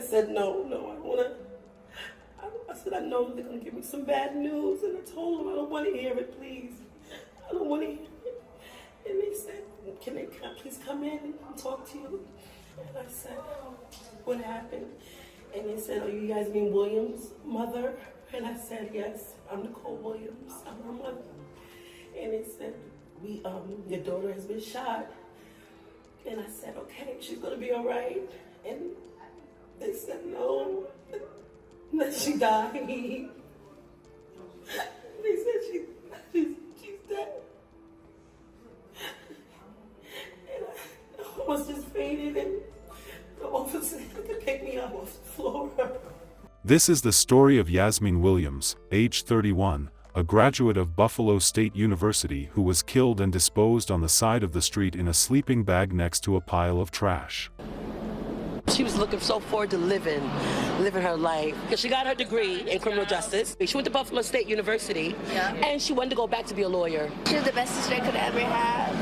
said, no, I want to. I said, I know they're going to give me some bad news. And I told them, I don't want to hear it, please. I don't want to hear it. And they said, can I please come in and talk to you? And I said, what happened? And they said, are you Yazmeen Williams' mother? And I said, yes, I'm Nicole Williams. I'm her mother. And they said, your daughter has been shot. And I said, okay, she's going to be all right. And they said, no, that she died. They said she's dead. And I almost just fainted, and the officer had to pick me up off the floor. This is the story of Yazmeen Williams, age 31, a graduate of Buffalo State University who was killed and disposed on the side of the street in a sleeping bag next to a pile of trash. She was looking so forward to living her life. Because she got her degree in criminal justice. She went to Buffalo State University, and she wanted to go back to be a lawyer. She was the best sister I could ever have.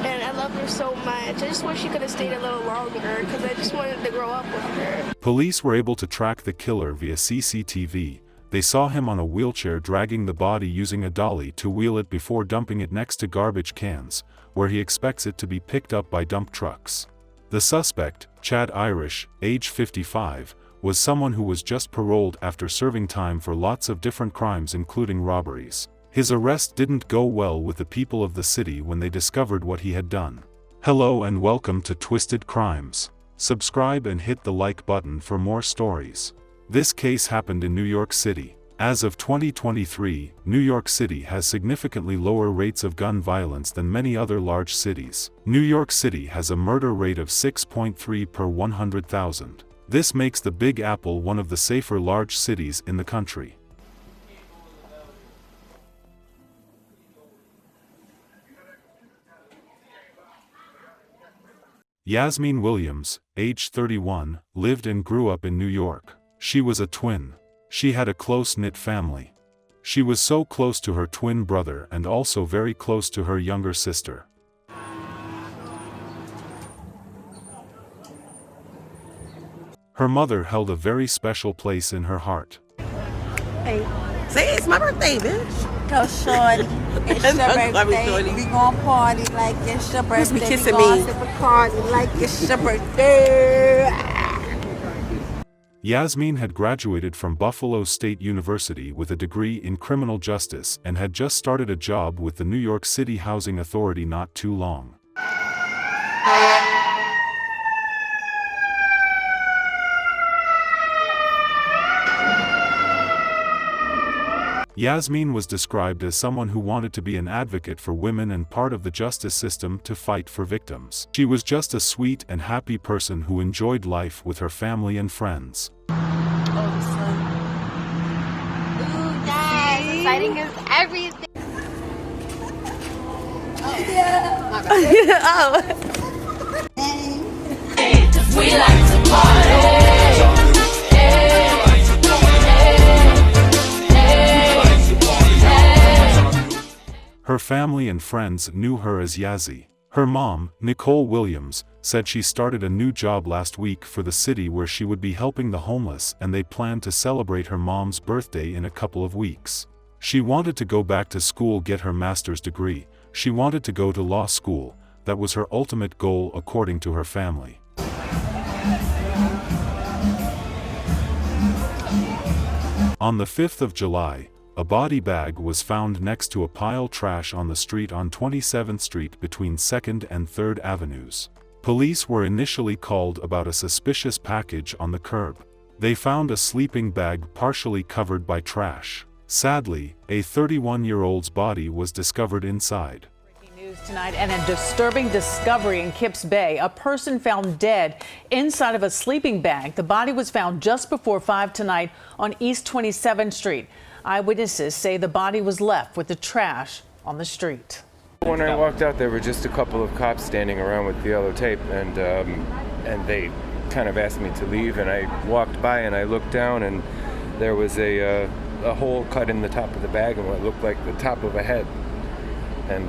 And I love her so much. I just wish she could have stayed a little longer, because I just wanted to grow up with her. Police were able to track the killer via CCTV. They saw him on a wheelchair dragging the body using a dolly to wheel it before dumping it next to garbage cans, where he expects it to be picked up by dump trucks. The suspect, Chad Irish, age 55, was someone who was just paroled after serving time for lots of different crimes including robberies. His arrest didn't go well with the people of the city when they discovered what he had done. Hello and welcome to Twisted Crimes. Subscribe and hit the like button for more stories. This case happened in New York City. As of 2023, New York City has significantly lower rates of gun violence than many other large cities. New York City has a murder rate of 6.3 per 100,000. This makes the Big Apple one of the safer large cities in the country. Yazmeen Williams, age 31, lived and grew up in New York. She was a twin. She had a close-knit family. She was so close to her twin brother and also very close to her younger sister. Her mother held a very special place in her heart. Hey, Say it's my birthday, bitch. go shorty. It's your birthday. Shorty. We gon' party like it's your birthday. be kissing we gon' me. sip a party like it's your birthday. Yazmeen had graduated from Buffalo State University with a degree in criminal justice and had just started a job with the New York City Housing Authority not too long. Yazmeen was described as someone who wanted to be an advocate for women and part of the justice system to fight for victims. She was just a sweet and happy person who enjoyed life with her family and friends. Ooh, guys, exciting is everything. We like to party. Her family and friends knew her as Yazzie. Her mom, Nicole Williams, said she started a new job last week for the city where she would be helping the homeless, and they planned to celebrate her mom's birthday in a couple of weeks. She wanted to go back to school, get her master's degree. She wanted to go to law school. That was her ultimate goal according to her family. On the 5th of July, a body bag was found next to a pile of trash on the street on 27th Street between 2nd and 3rd Avenues. Police were initially called about a suspicious package on the curb. They found a sleeping bag partially covered by trash. Sadly, a 31-year-old's body was discovered inside. News tonight, and a disturbing discovery in Kips Bay. A person found dead inside of a sleeping bag. The body was found just before 5 tonight on East 27th Street. Eyewitnesses say the body was left with the trash on the street. When I walked out, there were just a couple of cops standing around with the yellow tape, and they kind of asked me to leave, and I walked by and I looked down, and there was a hole cut in the top of the bag and what looked like the top of a head. And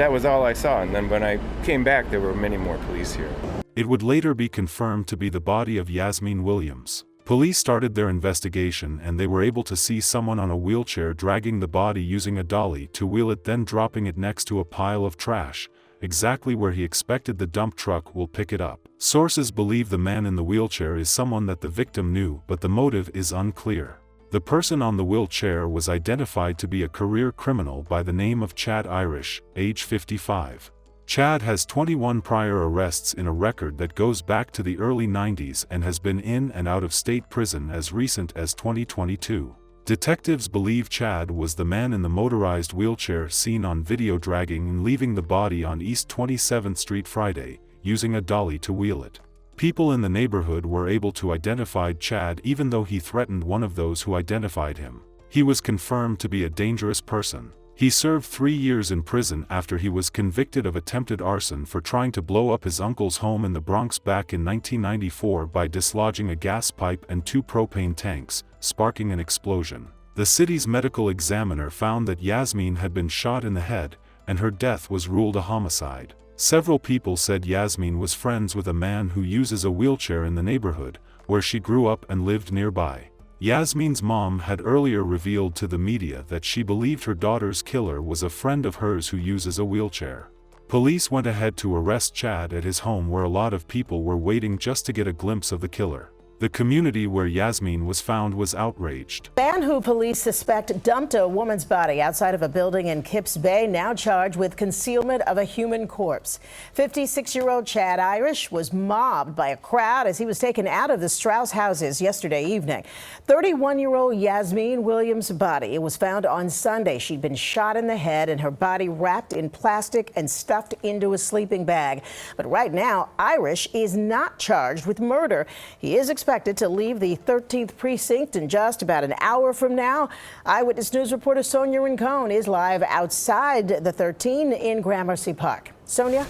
that was all I saw. And then when I came back, there were many more police here. It would later be confirmed to be the body of Yazmeen Williams. Police started their investigation and they were able to see someone on a wheelchair dragging the body using a dolly to wheel it, then dropping it next to a pile of trash, exactly where he expected the dump truck will pick it up. Sources believe the man in the wheelchair is someone that the victim knew, but the motive is unclear. The person on the wheelchair was identified to be a career criminal by the name of Chad Irish, age 55. Chad has 21 prior arrests in a record that goes back to the early 90s and has been in and out of state prison as recent as 2022. Detectives believe Chad was the man in the motorized wheelchair seen on video dragging and leaving the body on East 27th Street Friday, using a dolly to wheel it. People in the neighborhood were able to identify Chad even though he threatened one of those who identified him. He was confirmed to be a dangerous person. He served 3 years in prison after he was convicted of attempted arson for trying to blow up his uncle's home in the Bronx back in 1994 by dislodging a gas pipe and 2 propane tanks, sparking an explosion. The city's medical examiner found that Yazmeen had been shot in the head, and her death was ruled a homicide. Several people said Yazmeen was friends with a man who uses a wheelchair in the neighborhood, where she grew up and lived nearby. Yazmeen's mom had earlier revealed to the media that she believed her daughter's killer was a friend of hers who uses a wheelchair. Police went ahead to arrest Chad at his home where a lot of people were waiting just to get a glimpse of the killer. The community where Yazmeen was found was outraged. The man who police suspect dumped a woman's body outside of a building in Kips Bay now charged with concealment of a human corpse. 56-year-old Chad Irish was mobbed by a crowd as he was taken out of the Strauss houses yesterday evening. 31-year-old Yazmeen Williams' body was found on Sunday. She'd been shot in the head and her body wrapped in plastic and stuffed into a sleeping bag. But right now, Irish is not charged with murder. He is expected to leave the 13th precinct in just about an hour from now. Eyewitness News reporter Sonia Rincon is live outside the 13 in Gramercy Park. Sonia?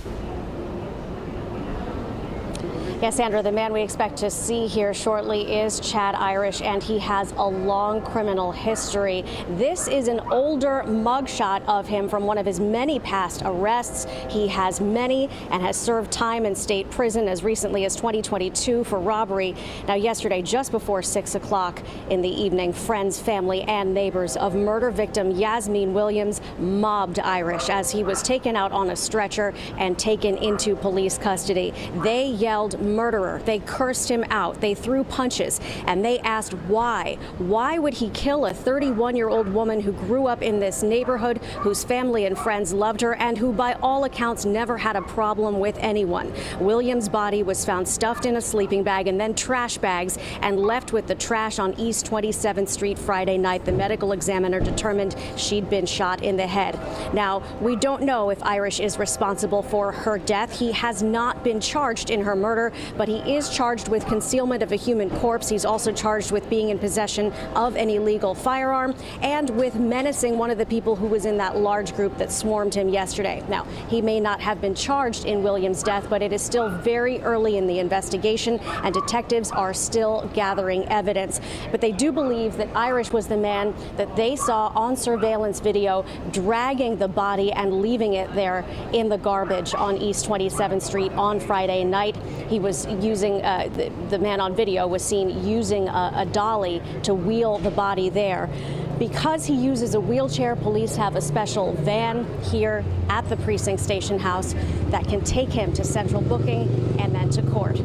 Yes, Sandra, the man we expect to see here shortly is Chad Irish, and he has a long criminal history. This is an older mugshot of him from one of his many past arrests. He has many and has served time in state prison as recently as 2022 for robbery. Now, yesterday, just before 6 o'clock in the evening, friends, family, and neighbors of murder victim Yazmeen Williams mobbed Irish as he was taken out on a stretcher and taken into police custody. They yelled murderer. They cursed him out. They threw punches, and they asked why. Why would he kill a 31-year-old woman who grew up in this neighborhood, whose family and friends loved her, and who by all accounts never had a problem with anyone? Williams' body was found stuffed in a sleeping bag and then trash bags and left with the trash on East 27th Street Friday night. The medical examiner determined she'd been shot in the head. Now, we don't know if Irish is responsible for her death. He has not been charged in her murder, but he is charged with concealment of a human corpse. He's also charged with being in possession of an illegal firearm and with menacing one of the people who was in that large group that swarmed him yesterday. Now, he may not have been charged in Williams' death, but it is still very early in the investigation, and detectives are still gathering evidence. But they do believe that Irish was the man that they saw on surveillance video dragging the body and leaving it there in the garbage on East 27th Street on Friday night. He was using, the man on video was seen using a dolly to wheel the body there. Because he uses a wheelchair, police have a special van here at the precinct station house that can take him to central booking and then to court.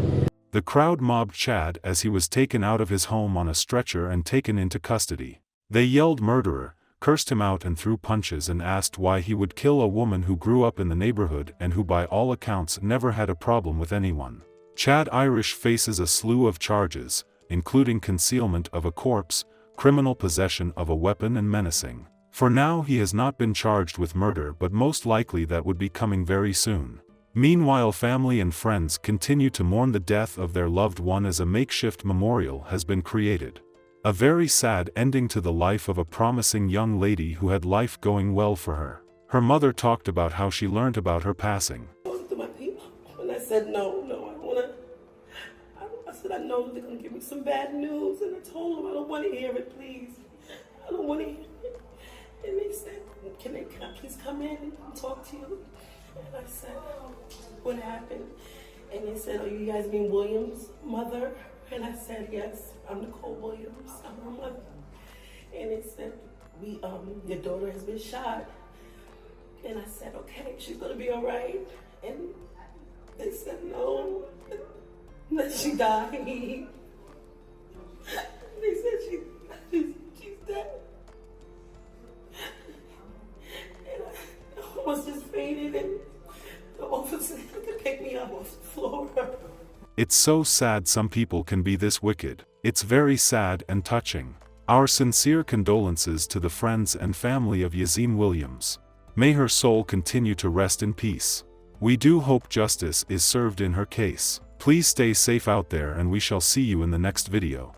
The crowd mobbed Chad as he was taken out of his home on a stretcher and taken into custody. They yelled murderer, cursed him out and threw punches and asked why he would kill a woman who grew up in the neighborhood and who by all accounts never had a problem with anyone. Chad Irish faces a slew of charges, including concealment of a corpse, criminal possession of a weapon and menacing. For now he has not been charged with murder, but most likely that would be coming very soon. Meanwhile, family and friends continue to mourn the death of their loved one as a makeshift memorial has been created. A very sad ending to the life of a promising young lady who had life going well for her. Her mother talked about how she learned about her passing. To my people, and I said no, I said I know they're gonna give me some bad news, and I told them I don't want to hear it, please. I don't want to hear it. And they said, can I please come in and talk to you? And I said, what happened? And they said, "Are you Yazmeen Williams' mother?" And I said, "Yes, I'm Nicole Williams. I'm her mother." And they said, "Your daughter has been shot." And I said, "Okay, she's gonna be all right." And they said, "No, that she died." They said she's dead. And I almost just fainted, and the officer had to pick me up off the floor. It's so sad some people can be this wicked. It's very sad and touching. Our sincere condolences to the friends and family of Yazmeen Williams. May her soul continue to rest in peace. We do hope justice is served in her case. Please stay safe out there, and we shall see you in the next video.